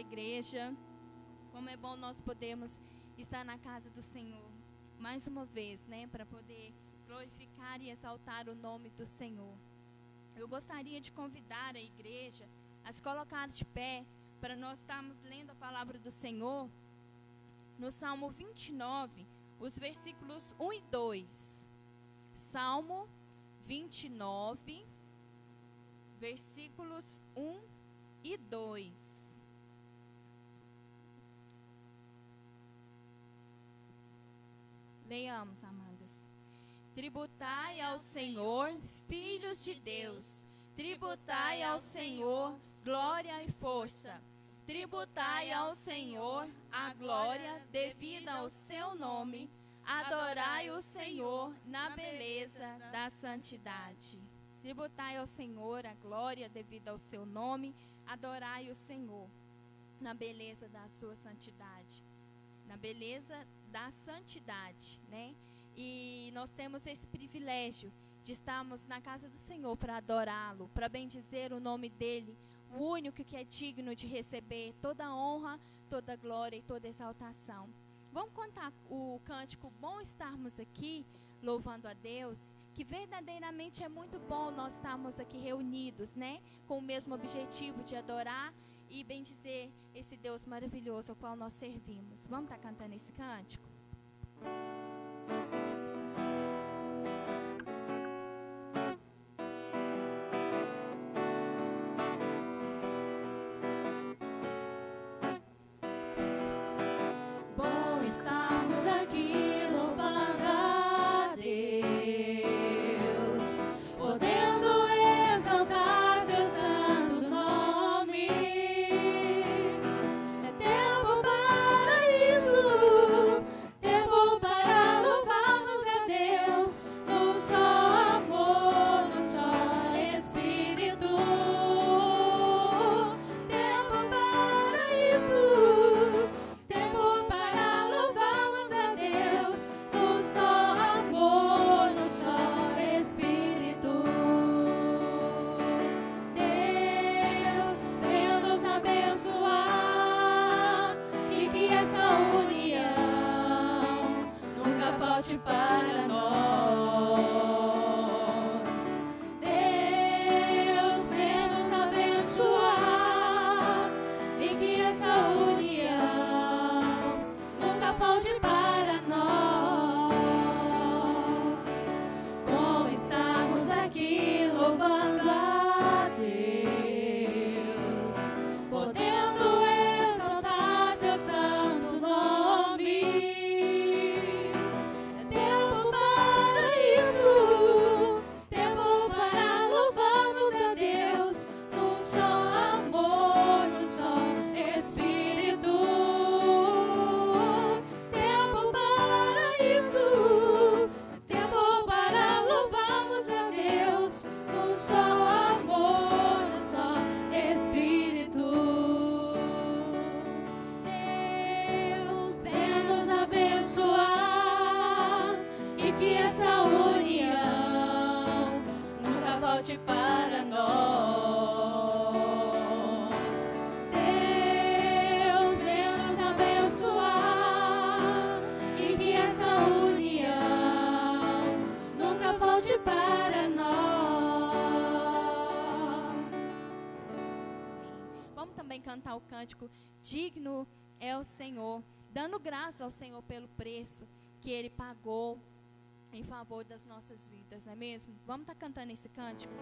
amada igreja. Como é bom nós podermos estar na casa do Senhor mais uma vez, né, para poder glorificar e exaltar o nome do Senhor. Eu gostaria de convidar a igreja a se colocar de pé para nós estarmos lendo a palavra do Senhor no Salmo 29, os versículos 1 e 2. Salmo 29, versículos 1 e 2. Leiamos, amados. Tributai ao Senhor, filhos de Deus. Tributai ao Senhor, glória e força. Tributai ao Senhor a glória devida ao seu nome. Adorai o Senhor na beleza da santidade. Tributai ao Senhor a glória devida ao seu nome. Adorai o Senhor na beleza da sua santidade. Na beleza da santidade, né? E nós temos esse privilégio de estarmos na casa do Senhor para adorá-lo, para bendizer o nome dele, o único que é digno de receber toda a honra, toda a glória e toda a exaltação. Vamos cantar o cântico Bom Estarmos Aqui, louvando a Deus, que verdadeiramente é muito bom nós estarmos aqui reunidos, né? Com o mesmo objetivo de adorar e bendizer esse Deus maravilhoso ao qual nós servimos. Vamos estar cantando esse cântico? Bom estarmos aqui louvando a Deus, podendo exaltar seu santo nome. É tempo para isso, tempo para louvarmos a Deus, no só amor, no só Espírito. Tempo para isso, tempo para louvarmos a Deus, no só amor, no só Espírito. Deus, venha nos abençoar e que essa união nunca falte para nós. Deus, venha nos abençoar e que essa união nunca falte para nós. Bom estarmos aqui louvando a Deus, podendo exaltar seu santo nome. É tempo para isso, tempo para louvarmos a Deus, num só amor, num só Espírito. Tempo para isso, tempo para louvarmos a Deus, num só amor, num só Espírito. Deus, venha nos abençoar e que essa união nunca volte para nós. Deus, venha nos abençoar e que essa união nunca volte para nós. Vamos também cantar o cântico Digno é o Senhor, dando graça ao Senhor pelo preço que Ele pagou em favor das nossas vidas, não é mesmo? Vamos estar cantando esse cântico?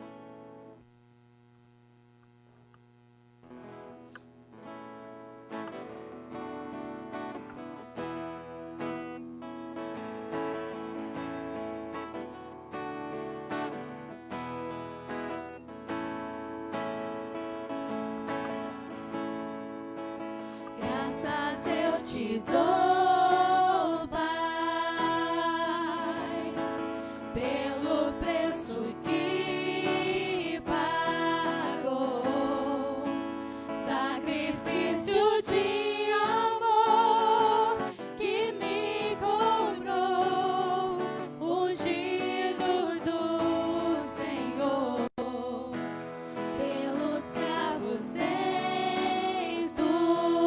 Graças eu te dou, Pai, pelo preço que pagou, sacrifício de amor que me comprou, ungido do Senhor, pelos cravos em tua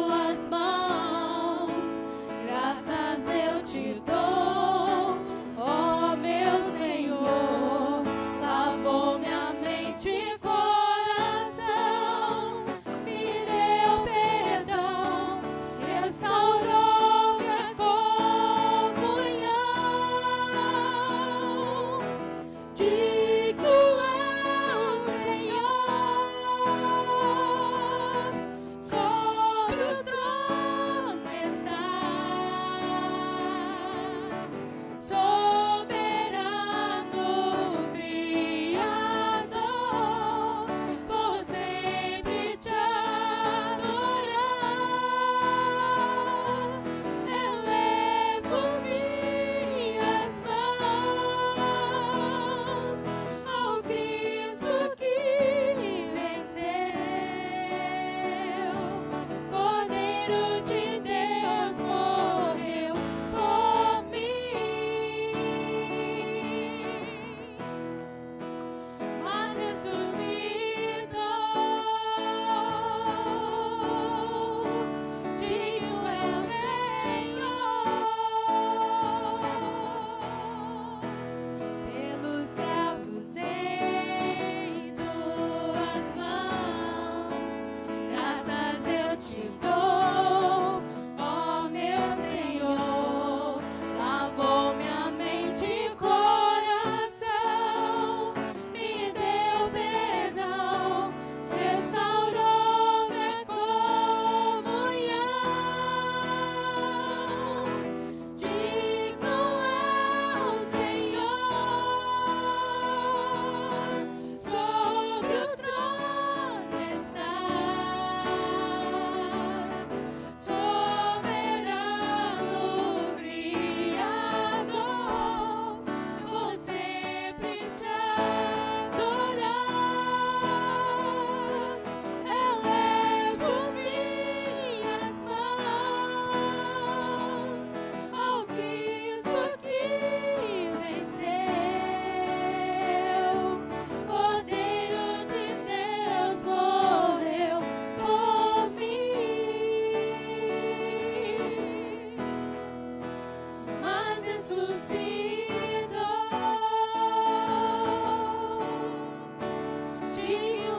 Digno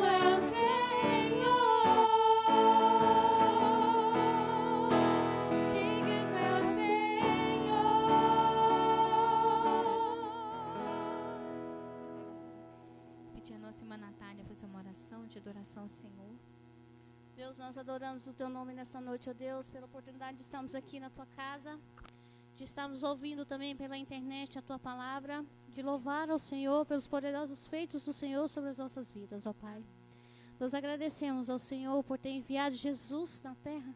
é o Senhor, digno é o Senhor. Pedir a nossa irmã Natália fazer uma oração de adoração ao Senhor. Deus, nós adoramos o Teu nome nessa noite, ó Deus, pela oportunidade de estarmos aqui na Tua casa, de estarmos ouvindo também pela internet a Tua palavra, de louvar ao Senhor pelos poderosos feitos do Senhor sobre as nossas vidas, ó Pai. Nós agradecemos ao Senhor por ter enviado Jesus na terra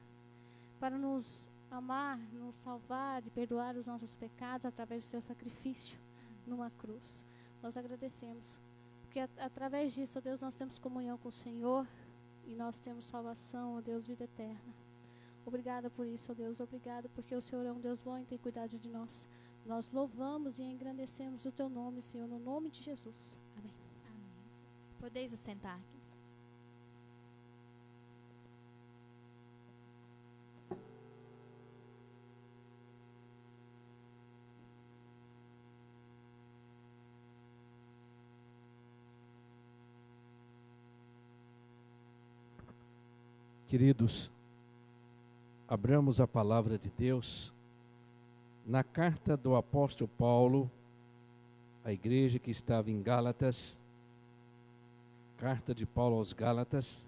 para nos amar, nos salvar e perdoar os nossos pecados através do Seu sacrifício numa cruz. Nós agradecemos, porque através disso, ó Deus, nós temos comunhão com o Senhor e nós temos salvação, ó Deus, vida eterna. Obrigada por isso, ó Deus, obrigada porque o Senhor é um Deus bom e tem cuidado de nós. Nós louvamos e engrandecemos o Teu nome, Senhor, no nome de Jesus. Amém. Amém. Podeis assentar, queridos. Queridos, abramos a palavra de Deus na carta do apóstolo Paulo à igreja que estava em Gálatas, carta de Paulo aos Gálatas,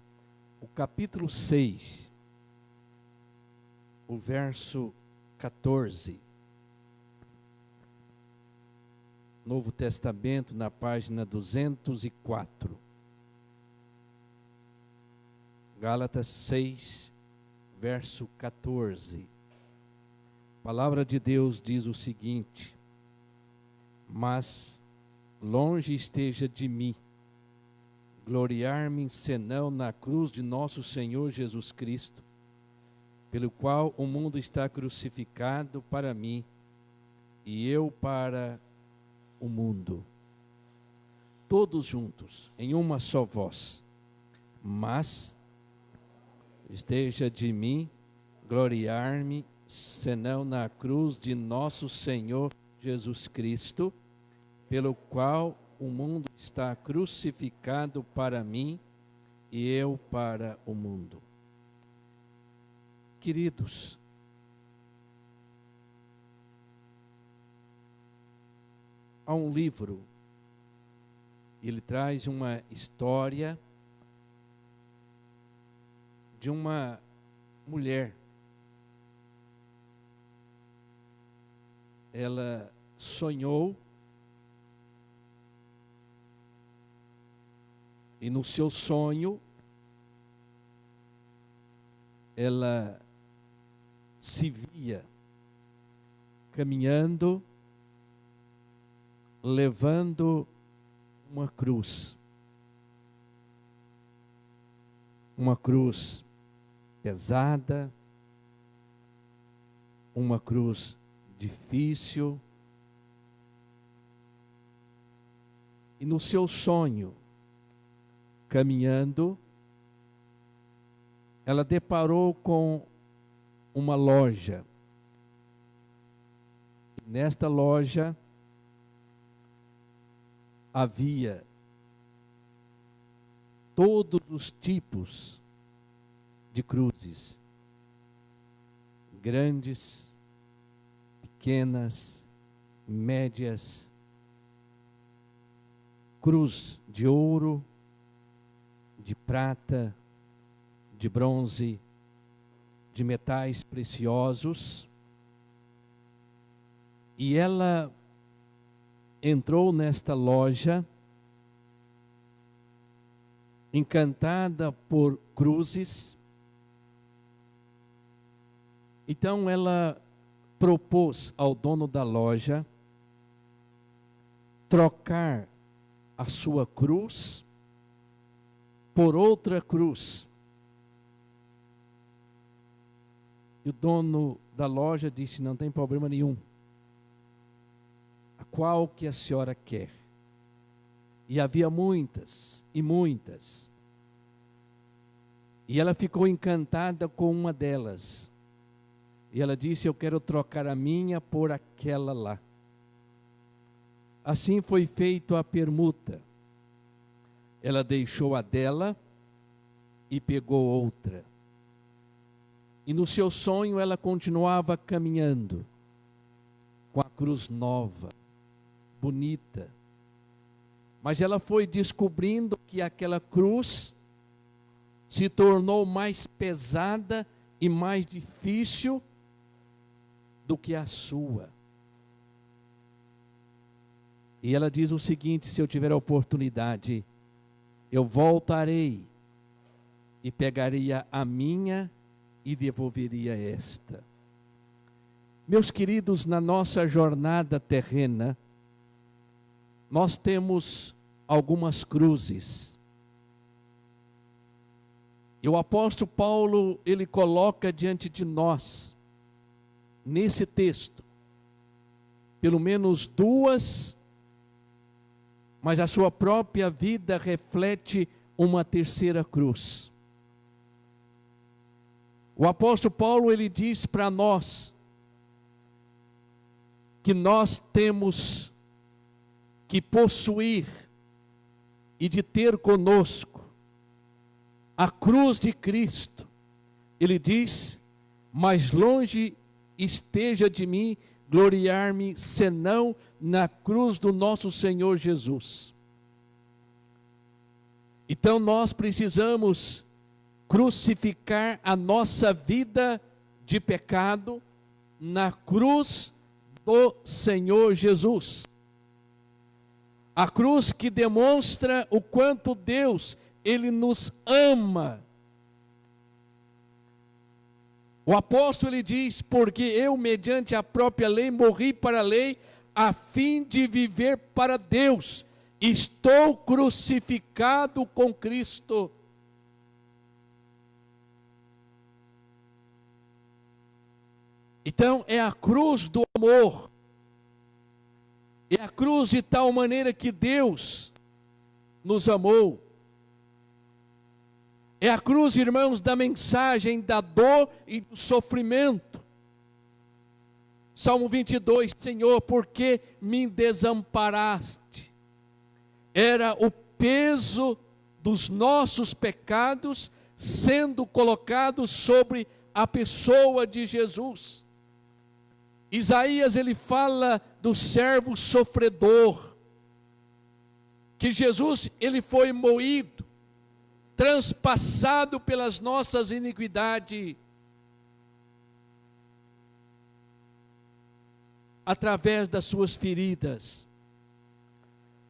o capítulo 6, o verso 14. Novo Testamento, na página 204. Gálatas 6, verso 14. A palavra de Deus diz o seguinte: mas longe esteja de mim gloriar-me senão na cruz de nosso Senhor Jesus Cristo, pelo qual o mundo está crucificado para mim e eu para o mundo. Todos juntos, em uma só voz. Mas esteja de mim gloriar-me senão na cruz de nosso Senhor Jesus Cristo, pelo qual o mundo está crucificado para mim e eu para o mundo. Queridos, há um livro, ele traz uma história de uma mulher. Ela sonhou e no seu sonho ela se via caminhando, levando uma cruz pesada, uma cruz difícil, e no seu sonho, caminhando, ela deparou com uma loja. E nesta loja havia todos os tipos de cruzes, grandes, pequenas, médias, cruz de ouro, de prata, de bronze, de metais preciosos. E ela entrou nesta loja encantada por cruzes. Então ela propôs ao dono da loja trocar a sua cruz por outra cruz. E o dono da loja disse: não tem problema nenhum. A qual que a senhora quer? E havia muitas e muitas. E ela ficou encantada com uma delas. E ela disse: eu quero trocar a minha por aquela lá. Assim foi feito a permuta. Ela deixou a dela e pegou outra. E no seu sonho ela continuava caminhando com a cruz nova, bonita. Mas ela foi descobrindo que aquela cruz se tornou mais pesada e mais difícil do que a sua. E ela diz o seguinte: se eu tiver a oportunidade, eu voltarei e pegaria a minha e devolveria esta. Meus queridos, na nossa jornada terrena, nós temos algumas cruzes. E o apóstolo Paulo, ele coloca diante de nós, nesse texto, pelo menos duas, mas a sua própria vida reflete uma terceira cruz. O apóstolo Paulo, ele diz para nós que nós temos que possuir e de ter conosco a cruz de Cristo. Ele diz: mais longe esteja de mim gloriar-me, senão na cruz do nosso Senhor Jesus. Então nós precisamos crucificar a nossa vida de pecado na cruz do Senhor Jesus. A cruz que demonstra o quanto Deus, Ele nos ama. O apóstolo, ele diz: porque eu, mediante a própria lei, morri para a lei, a fim de viver para Deus. Estou crucificado com Cristo. Então é a cruz do amor. É a cruz de tal maneira que Deus nos amou. É a cruz, irmãos, da mensagem da dor e do sofrimento. Salmo 22, Senhor, por que me desamparaste? Era o peso dos nossos pecados sendo colocado sobre a pessoa de Jesus. Isaías, ele fala do servo sofredor, que Jesus, ele foi moído, transpassado pelas nossas iniquidades, através das suas feridas,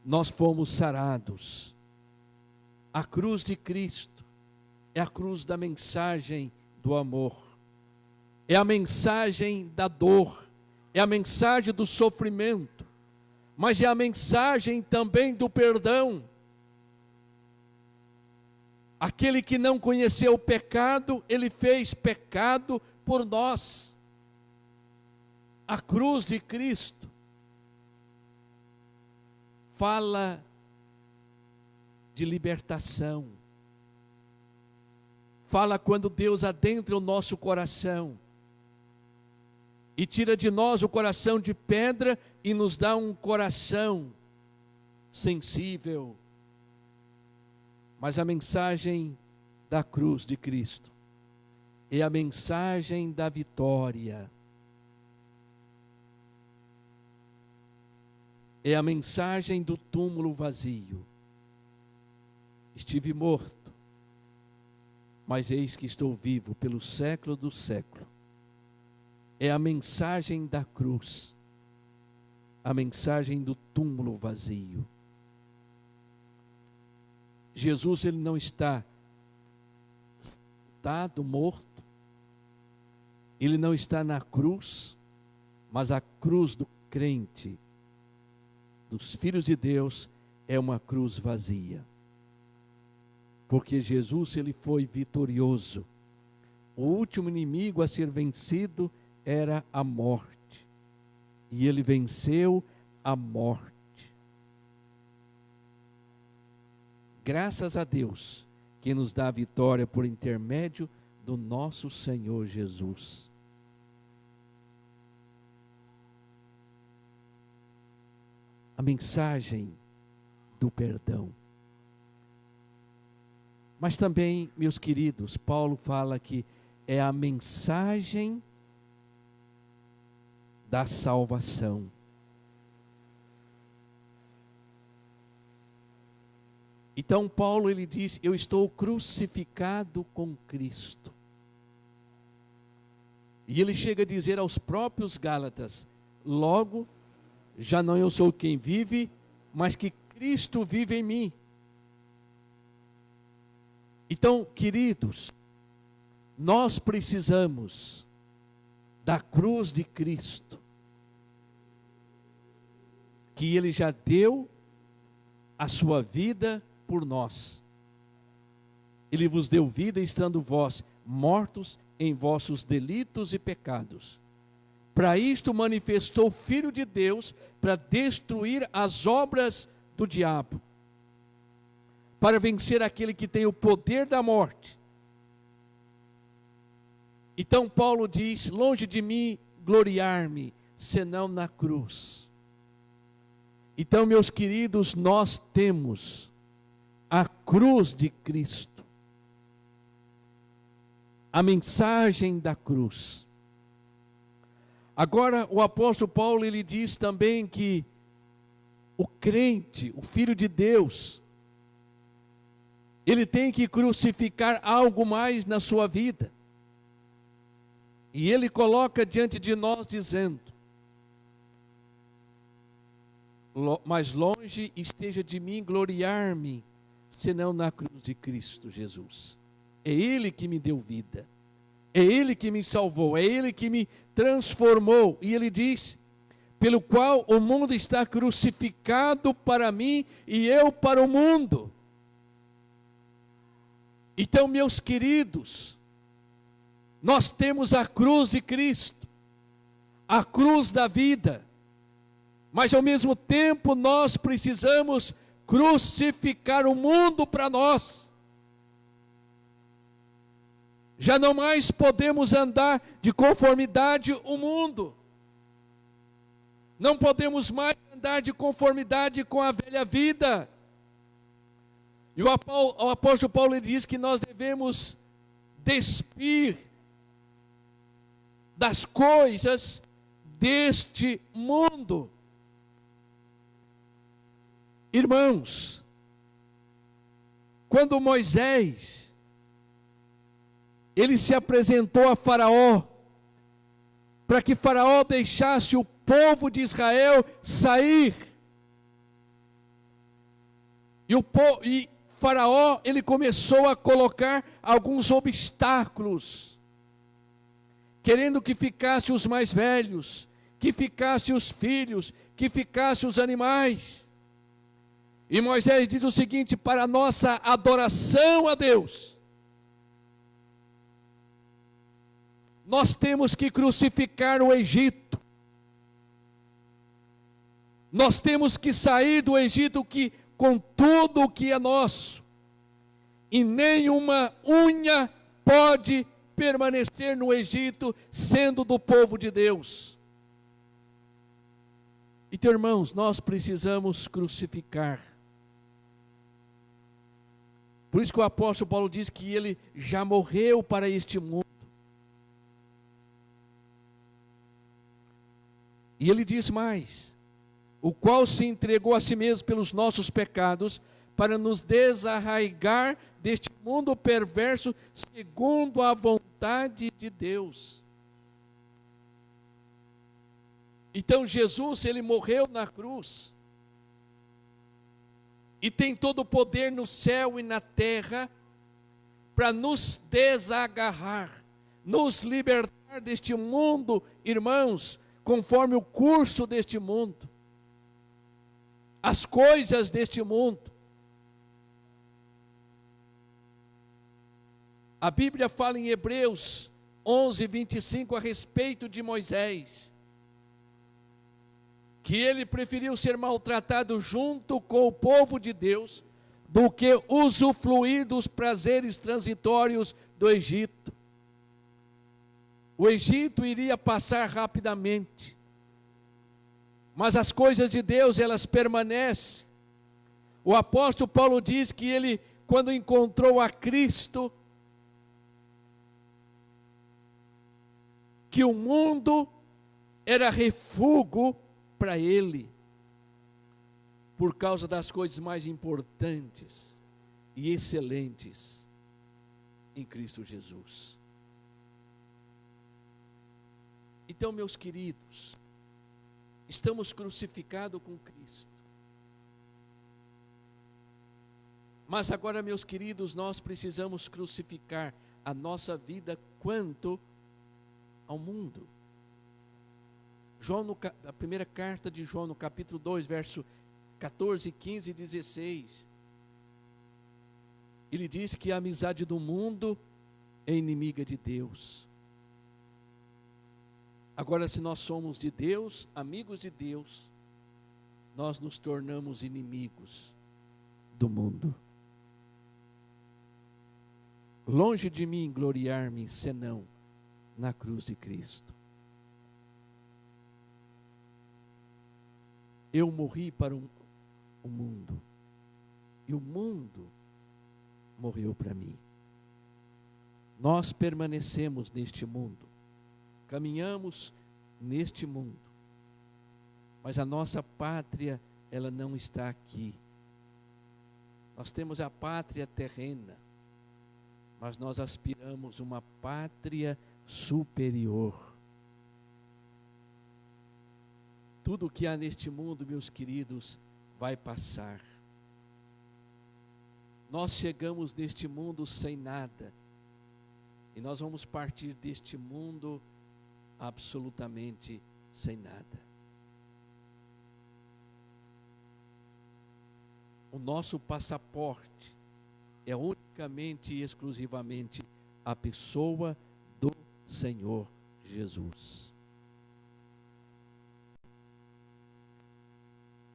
nós fomos sarados. A cruz de Cristo é a cruz da mensagem do amor, é a mensagem da dor, é a mensagem do sofrimento, mas é a mensagem também do perdão. Aquele que não conheceu o pecado, ele fez pecado por nós. A cruz de Cristo fala de libertação. Fala quando Deus adentra o nosso coração e tira de nós o coração de pedra e nos dá um coração sensível. Mas a mensagem da cruz de Cristo é a mensagem da vitória. É a mensagem do túmulo vazio. Estive morto, mas eis que estou vivo pelo século do século. É a mensagem da cruz, a mensagem do túmulo vazio. Jesus, ele não está dado morto, ele não está na cruz, mas a cruz do crente, dos filhos de Deus, é uma cruz vazia. Porque Jesus, ele foi vitorioso. O último inimigo a ser vencido era a morte. E ele venceu a morte. Graças a Deus, que nos dá a vitória por intermédio do nosso Senhor Jesus. a mensagem do perdão. Mas também, meus queridos, Paulo fala que é a mensagem da salvação. Então Paulo ele diz: eu estou crucificado com Cristo. E ele chega a dizer aos próprios Gálatas: logo, já não eu sou quem vive, mas que Cristo vive em mim. Então, queridos, nós precisamos da cruz de Cristo, que Ele já deu a sua vida por nós. Ele vos deu vida estando vós mortos em vossos delitos e pecados. Para isto manifestou o Filho de Deus, para destruir as obras do diabo, para vencer aquele que tem o poder da morte. Então Paulo diz: longe de mim gloriar-me, senão na cruz. Então, meus queridos, nós temos a cruz de Cristo, a mensagem da cruz. Agora, o apóstolo Paulo, ele diz também que o crente, o Filho de Deus, ele tem que crucificar algo mais na sua vida. E ele coloca diante de nós dizendo: mais longe esteja de mim gloriar-me, senão na cruz de Cristo Jesus. É Ele que me deu vida, é Ele que me salvou, é Ele que me transformou. E ele diz: pelo qual o mundo está crucificado para mim e eu para o mundo. Então, meus queridos, nós temos a cruz de Cristo, a cruz da vida, mas ao mesmo tempo nós precisamos crucificar o mundo para nós. Já não mais podemos andar de conformidade ao mundo, não podemos mais andar de conformidade com a velha vida. E o apóstolo Paulo diz que nós devemos despir das coisas deste mundo. Irmãos, quando Moisés, ele se apresentou a Faraó, para que Faraó deixasse o povo de Israel sair, e Faraó, ele começou a colocar alguns obstáculos, querendo que ficasse os mais velhos, que ficasse os filhos, que ficasse os animais. E Moisés diz o seguinte: para a nossa adoração a Deus, nós temos que crucificar o Egito. Nós temos que sair do Egito com tudo o que é nosso. E nenhuma unha pode permanecer no Egito sendo do povo de Deus. Então, irmãos, nós precisamos crucificar. Por isso que o apóstolo Paulo diz que ele já morreu para este mundo. E ele diz mais: o qual se entregou a si mesmo pelos nossos pecados, para nos desarraigar deste mundo perverso, segundo a vontade de Deus. Então Jesus, ele morreu na cruz, e tem todo o poder no céu e na terra, para nos desagarrar, nos libertar deste mundo, irmãos, conforme o curso deste mundo, as coisas deste mundo. A Bíblia fala em Hebreus 11:25 a respeito de Moisés, que ele preferiu ser maltratado junto com o povo de Deus do que usufruir dos prazeres transitórios do Egito. O Egito iria passar rapidamente, Mas as coisas de Deus, elas permanecem. O apóstolo Paulo diz que ele, quando encontrou a Cristo, que o mundo era refúgio para ele, por causa das coisas mais importantes e excelentes em Cristo Jesus. Então, meus queridos, estamos crucificados com Cristo. Mas agora, meus queridos, nós precisamos crucificar a nossa vida quanto ao mundo. A primeira carta de João, no capítulo 2, verso 14, 15 e 16. Ele diz que a amizade do mundo é inimiga de Deus. Agora, se nós somos de Deus, amigos de Deus, nós nos tornamos inimigos do mundo. Longe de mim gloriar-me, senão na cruz de Cristo. Eu morri para o mundo, e o mundo morreu para mim. Nós permanecemos neste mundo, caminhamos neste mundo, mas a nossa pátria, ela não está aqui. Nós temos a pátria terrena, mas nós aspiramos uma pátria superior. Tudo o que há neste mundo, meus queridos, vai passar. Nós chegamos neste mundo sem nada, e nós vamos partir deste mundo absolutamente sem nada. O nosso passaporte é unicamente e exclusivamente a pessoa do Senhor Jesus.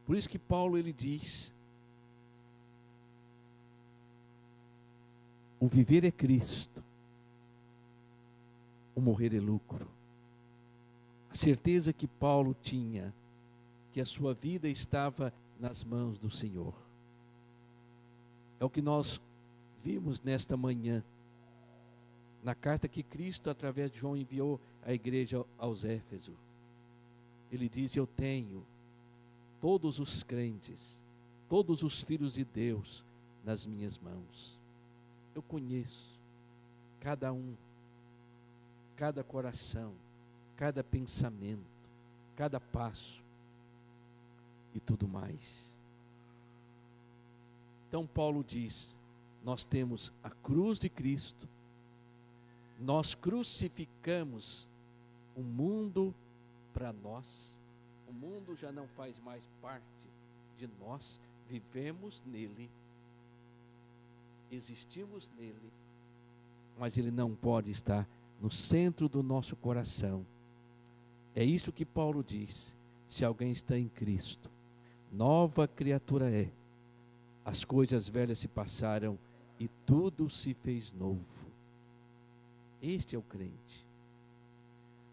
Por isso que Paulo, ele diz: o viver é Cristo, o morrer é lucro. A certeza que Paulo tinha, que a sua vida estava nas mãos do Senhor. É o que nós vimos nesta manhã, na carta que Cristo, através de João, enviou à igreja aos Éfesos. Ele diz: eu tenho todos os crentes, todos os filhos de Deus nas minhas mãos. Eu conheço cada um, cada coração, cada pensamento, cada passo e tudo mais. Então Paulo diz: nós temos a cruz de Cristo, nós crucificamos o mundo para nós. O mundo já não faz mais parte de nós, vivemos nele, existimos nele, mas ele não pode estar no centro do nosso coração. É isso que Paulo diz: se alguém está em Cristo, nova criatura é. As coisas velhas se passaram e tudo se fez novo. Este é o crente.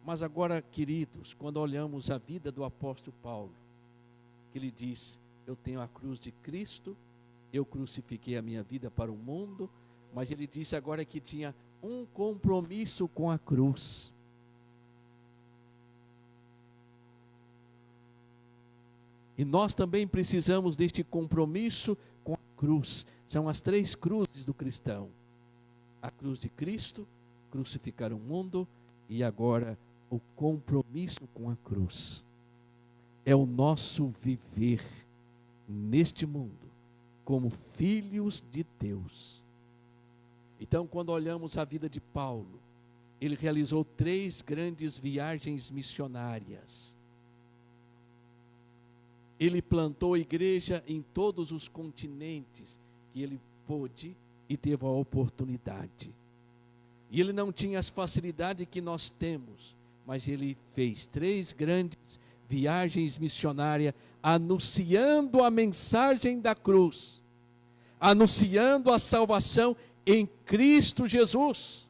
Mas agora, queridos, quando olhamos a vida do apóstolo Paulo, que ele diz: eu tenho a cruz de Cristo, eu crucifiquei a minha vida para o mundo, mas ele disse agora que tinha um compromisso com a cruz. E nós também precisamos deste compromisso com a cruz. São as 3 cruzes do cristão: a cruz de Cristo, crucificar o mundo, e agora o compromisso com a cruz. É o nosso viver neste mundo como filhos de Deus. Então, quando olhamos a vida de Paulo, ele realizou 3 grandes viagens missionárias. Ele plantou a igreja em todos os continentes que ele pôde e teve a oportunidade. E ele não tinha as facilidades que nós temos, mas ele fez 3 grandes viagens missionárias, anunciando a mensagem da cruz, anunciando a salvação em Cristo Jesus.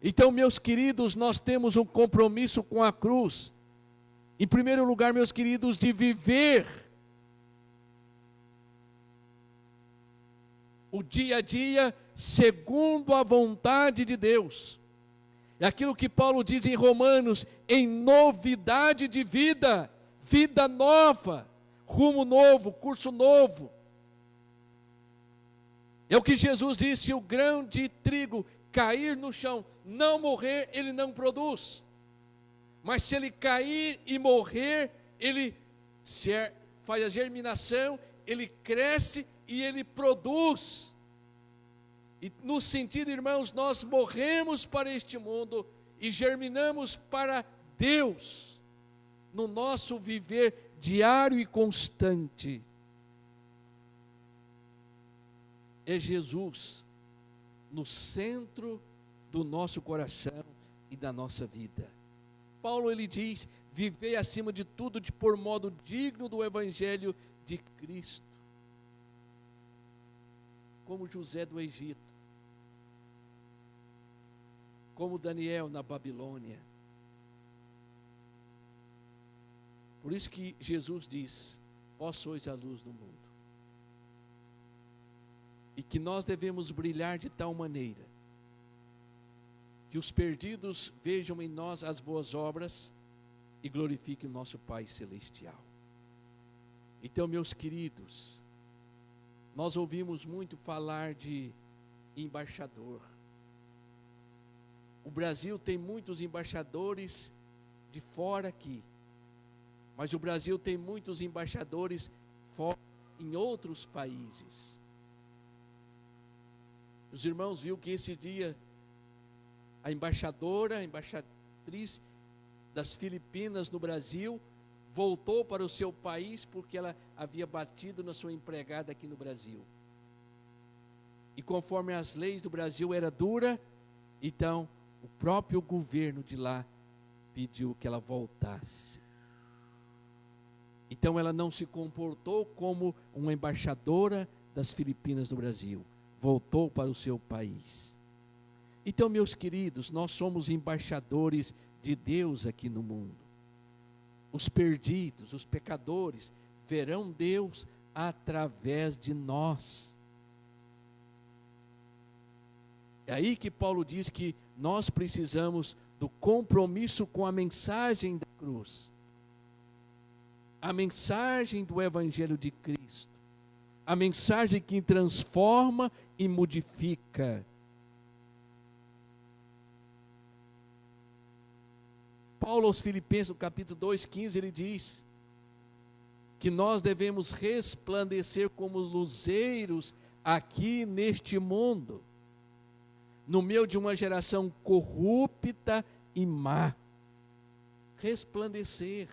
Então, meus queridos, nós temos um compromisso com a cruz. Em primeiro lugar, meus queridos, de viver o dia a dia segundo a vontade de Deus. É aquilo que Paulo diz em Romanos, em novidade de vida, vida nova, rumo novo, curso novo. É o que Jesus disse: se o grão de trigo cair no chão, não morrer, ele não produz. Mas se ele cair e morrer, ele faz a germinação, ele cresce e ele produz. E no sentido, irmãos, nós morremos para este mundo e germinamos para Deus, no nosso viver diário e constante. É Jesus no centro do nosso coração e da nossa vida. Paulo, ele diz: vivei acima de tudo por modo digno do evangelho de Cristo. Como José do Egito, como Daniel na Babilônia. Por isso que Jesus diz: vós sois a luz do mundo. E que nós devemos brilhar de tal maneira que os perdidos vejam em nós as boas obras e glorifiquem o nosso Pai Celestial. Então, meus queridos, nós ouvimos muito falar de embaixador. O Brasil tem muitos embaixadores de fora aqui, mas o Brasil tem muitos embaixadores fora, em outros países. Os irmãos viram que esse dia a embaixatriz das Filipinas no Brasil voltou para o seu país porque ela havia batido na sua empregada aqui no Brasil. E conforme as leis do Brasil era dura, então o próprio governo de lá pediu que ela voltasse. Então ela não se comportou como uma embaixadora das Filipinas no Brasil, voltou para o seu país. Então, meus queridos, nós somos embaixadores de Deus aqui no mundo. Os perdidos, os pecadores, verão Deus através de nós. É aí que Paulo diz que nós precisamos do compromisso com a mensagem da cruz, a mensagem do Evangelho de Cristo, a mensagem que transforma e modifica. Paulo aos Filipenses, no capítulo 2:15, ele diz que nós devemos resplandecer como luzeiros aqui neste mundo, no meio de uma geração corrupta e má. Resplandecer.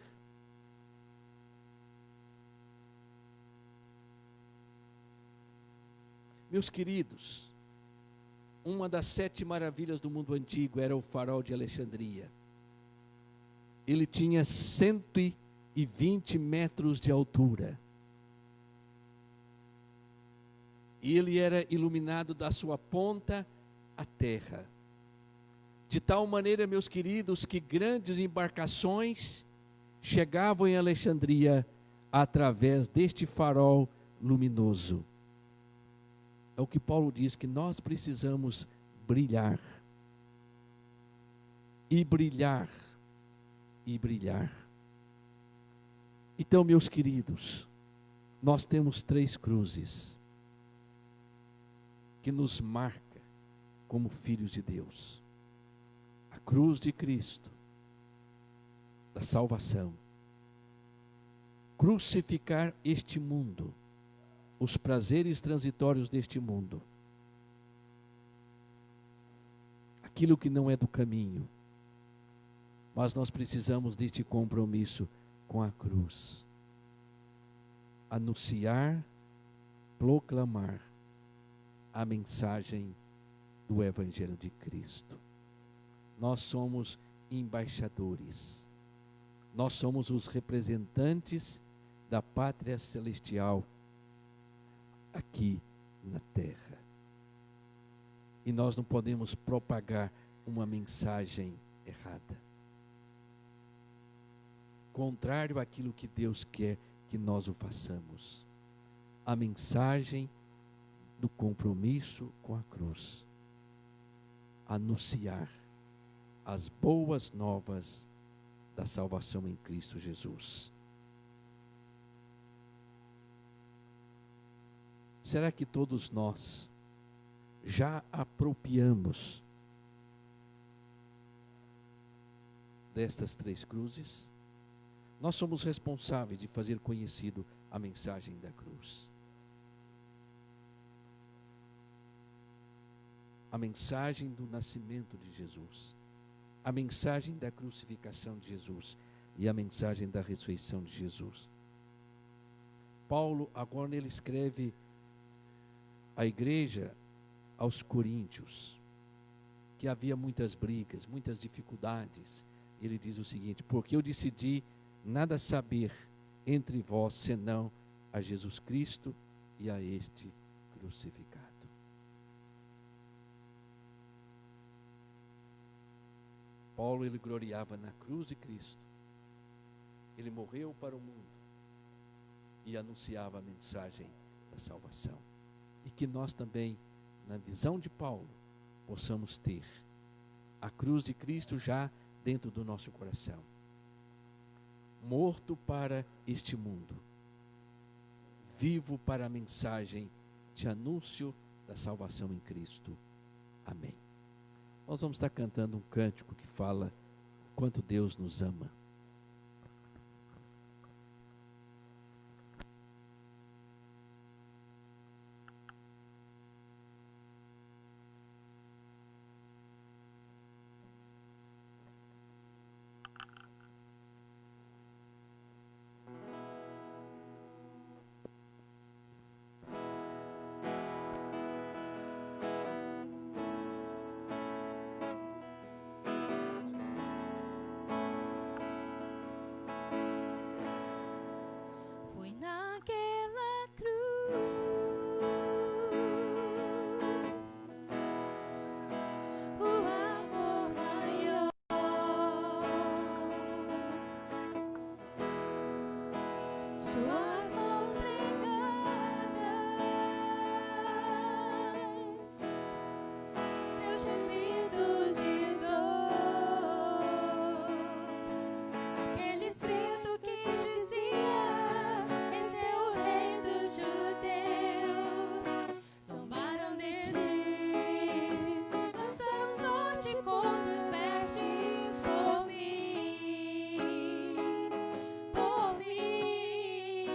Meus queridos, uma das 7 maravilhas do mundo antigo era o farol de Alexandria. Ele tinha 120 metros de altura. E ele era iluminado da sua ponta à terra. De tal maneira, meus queridos, que grandes embarcações chegavam em Alexandria através deste farol luminoso. É o que Paulo diz, que nós precisamos brilhar. E brilhar. E brilhar. Então, meus queridos, nós temos 3 cruzes que nos marca como filhos de Deus. A cruz de Cristo, da salvação. Crucificar este mundo, os prazeres transitórios deste mundo, aquilo que não é do caminho. Mas nós precisamos deste compromisso com a cruz. Anunciar, proclamar a mensagem do Evangelho de Cristo. Nós somos embaixadores. Nós somos os representantes da pátria celestial aqui na terra. E nós não podemos propagar uma mensagem errada. contrário àquilo que Deus quer que nós o façamos. A mensagem do compromisso com a cruz. Anunciar as boas novas da salvação em Cristo Jesus. Será que todos nós já apropriamos destas 3 cruzes? Nós somos responsáveis de fazer conhecido a mensagem da cruz. A mensagem do nascimento de Jesus, a mensagem da crucificação de Jesus e a mensagem da ressurreição de Jesus. Paulo, agora ele escreve à igreja aos Coríntios, que havia muitas brigas, muitas dificuldades. Ele diz o seguinte: porque eu decidi nada saber entre vós, senão a Jesus Cristo e a este crucificado. Paulo, ele gloriava na cruz de Cristo. Ele morreu para o mundo e anunciava a mensagem da salvação. E que nós também, na visão de Paulo, possamos ter a cruz de Cristo já dentro do nosso coração. Morto para este mundo, vivo para a mensagem de anúncio da salvação em Cristo. Amém. Nós vamos estar cantando um cântico que fala o quanto Deus nos ama. Por mim,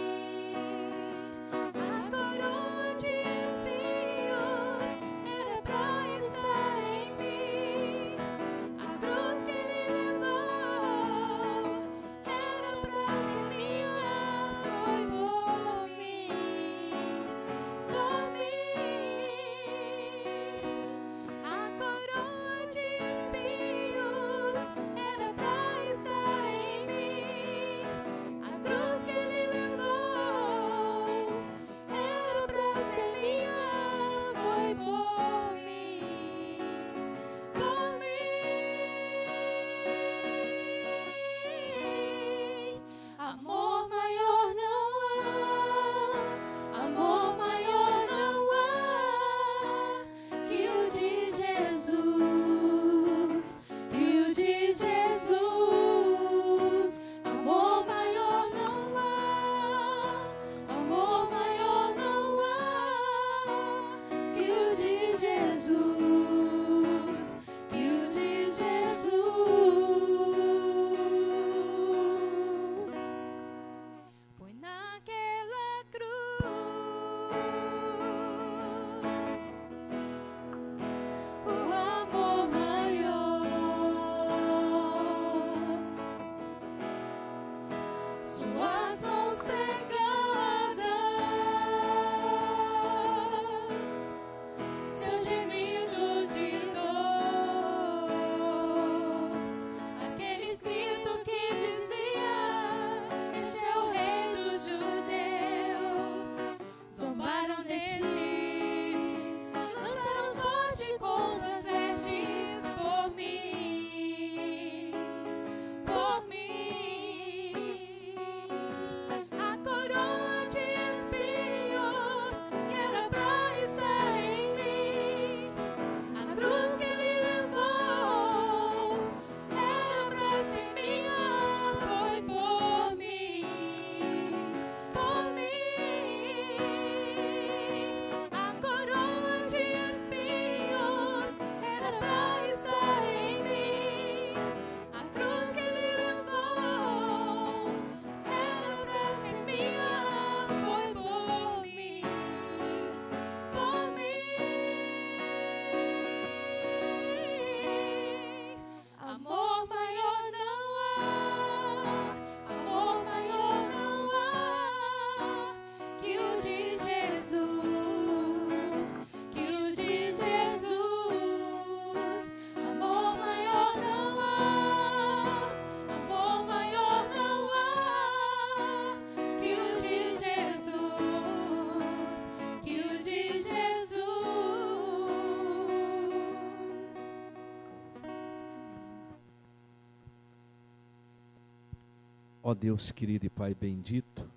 Ó Deus querido e Pai bendito,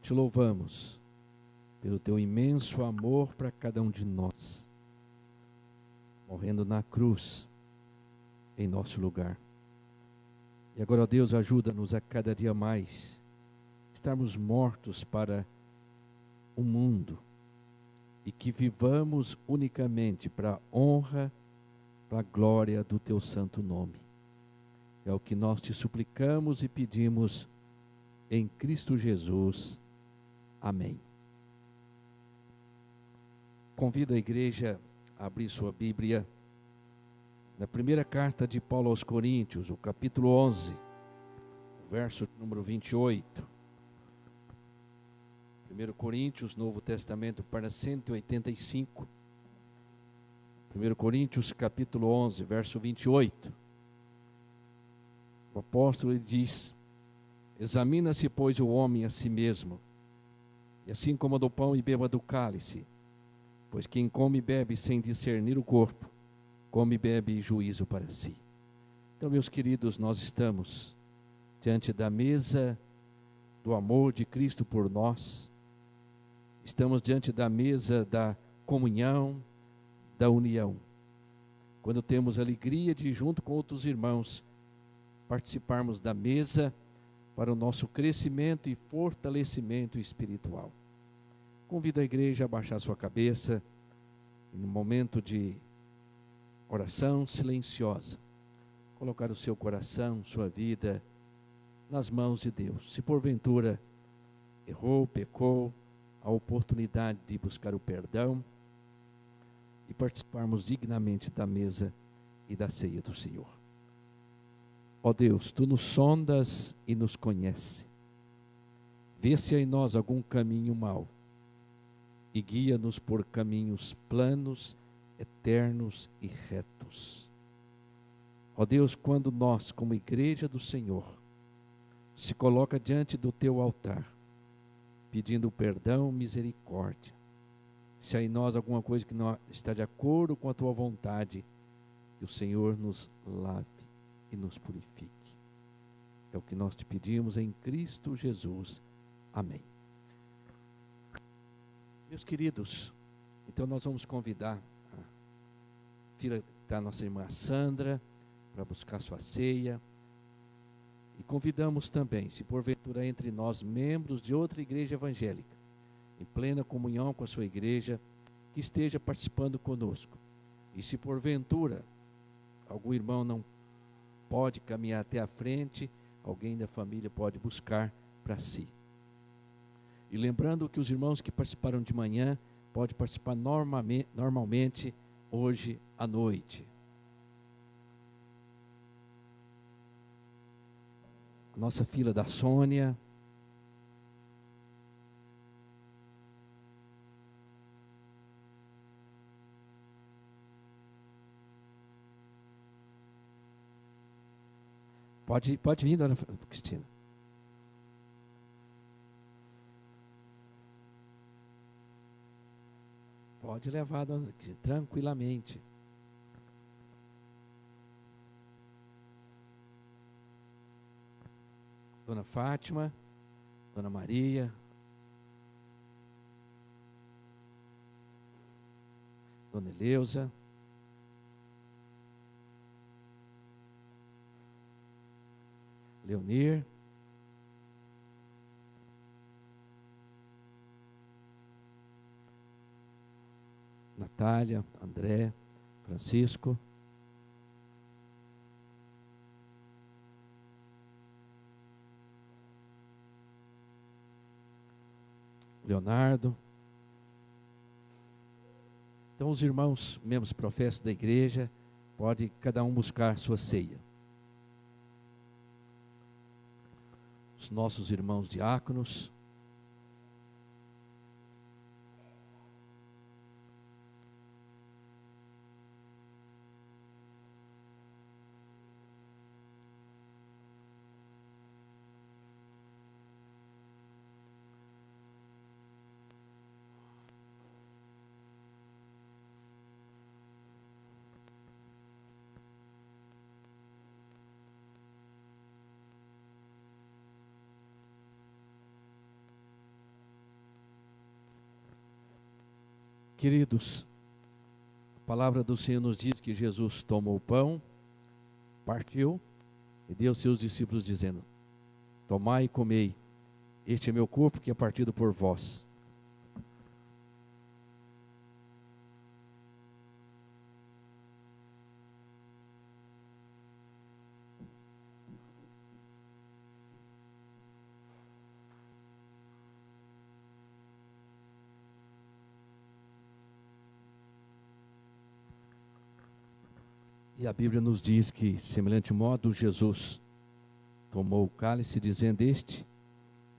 te louvamos pelo teu imenso amor para cada um de nós, morrendo na cruz em nosso lugar. E agora, ó Deus, ajuda-nos a cada dia mais estarmos mortos para o mundo e que vivamos unicamente para a honra, para a glória do teu santo nome. É o que nós te suplicamos e pedimos em Cristo Jesus. Amém. Convido a igreja a abrir sua Bíblia na primeira carta de Paulo aos Coríntios, o capítulo 11, o verso número 28. 1 Coríntios, Novo Testamento, para 185. 1 Coríntios, capítulo 11, verso 28. O apóstolo diz: examina-se, pois, o homem a si mesmo, e assim coma do pão e beba do cálice, pois quem come e bebe sem discernir o corpo, come e bebe juízo para si. Então, meus queridos, nós estamos diante da mesa do amor de Cristo por nós, estamos diante da mesa da comunhão, da união, quando temos alegria de, junto com outros irmãos, participarmos da mesa para o nosso crescimento e fortalecimento espiritual. Convido a igreja a baixar sua cabeça em um momento de oração silenciosa, colocar o seu coração, sua vida nas mãos de Deus. Se porventura errou, pecou, a oportunidade de buscar o perdão e participarmos dignamente da mesa e da ceia do Senhor. Ó Deus, tu nos sondas e nos conheces. Vê se há em nós algum caminho mau e guia-nos por caminhos planos, eternos e retos. Ó Deus, quando nós, como igreja do Senhor, se coloca diante do teu altar, pedindo perdão, misericórdia, se há em nós alguma coisa que não está de acordo com a tua vontade, que o Senhor nos lave e nos purifique. É o que nós te pedimos em Cristo Jesus. Amém. Meus queridos, então nós vamos convidar a filha da nossa irmã Sandra para buscar sua ceia. E convidamos também, se porventura entre nós, membros de outra igreja evangélica, em plena comunhão com a sua igreja, que esteja participando conosco. E se porventura algum irmão não pode caminhar até a frente, alguém da família pode buscar para si. E lembrando que os irmãos que participaram de manhã podem participar normalmente hoje à noite. A nossa filha da Sônia, pode vir, dona Cristina. Pode levar, dona Cristina, tranquilamente. Dona Fátima, Dona Maria, Dona Eleusa, Leonir, Natália, André, Francisco, Leonardo. Então os irmãos, membros professos da igreja, pode cada um buscar sua ceia. Os nossos irmãos diáconos, Queridos, a palavra do Senhor nos diz que Jesus tomou o pão, partiu e deu aos seus discípulos dizendo: tomai e comei, este é meu corpo que é partido por vós. E a Bíblia nos diz que, semelhante modo, Jesus tomou o cálice, dizendo: este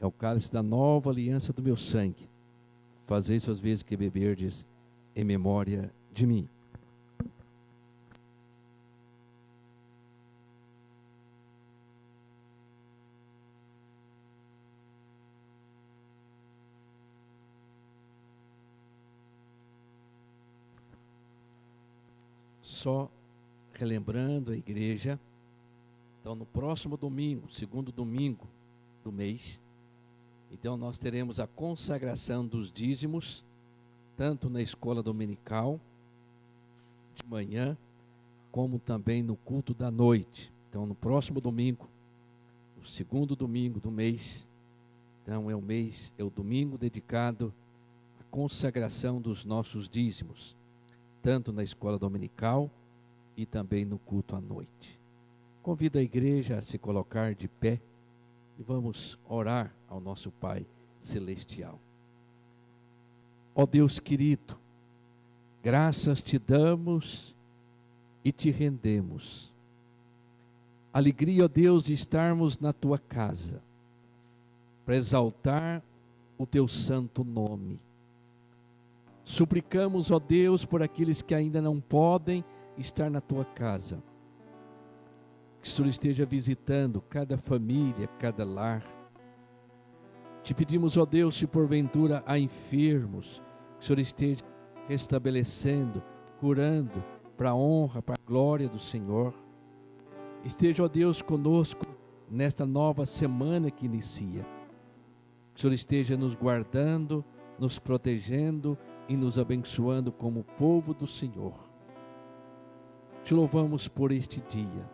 é o cálice da nova aliança do meu sangue. Fazei isso às vezes que beberdes em memória de mim. Só relembrando a igreja, então no próximo domingo, segundo domingo do mês, então nós teremos a consagração dos dízimos, tanto na escola dominical, de manhã, como também no culto da noite. Então no próximo domingo, o segundo domingo do mês, então é o domingo dedicado à consagração dos nossos dízimos, tanto na escola dominical, e também no culto à noite. Convido a igreja a se colocar de pé e vamos orar ao nosso Pai Celestial. Ó Deus querido, graças te damos e te rendemos. Alegria, ó Deus, de estarmos na tua casa, para exaltar o teu santo nome. Suplicamos, ó Deus, por aqueles que ainda não podem estar na tua casa, que o Senhor esteja visitando cada família, cada lar. Te pedimos, ó Deus, se porventura há enfermos, que o Senhor esteja restabelecendo, curando, para a honra, para a glória do Senhor. Esteja, ó Deus, conosco nesta nova semana que inicia. Que o Senhor esteja nos guardando, nos protegendo e nos abençoando como povo do Senhor. Te louvamos por este dia,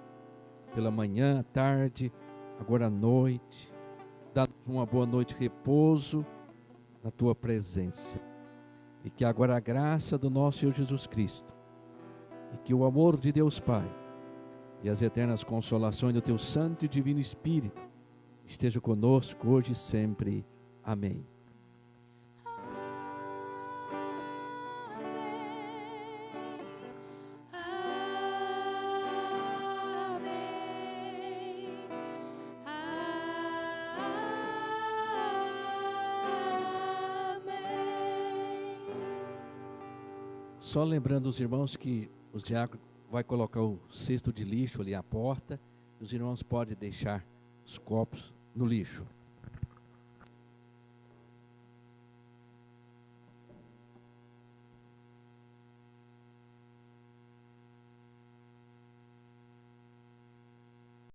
pela manhã, à tarde, agora à noite. Dá-nos uma boa noite de repouso na tua presença. E que agora a graça do nosso Senhor Jesus Cristo, e que o amor de Deus Pai, e as eternas consolações do teu Santo e Divino Espírito, esteja conosco hoje e sempre. Amém. Só lembrando os irmãos que os diáconos vai colocar o cesto de lixo ali à porta, e os irmãos podem deixar os copos no lixo.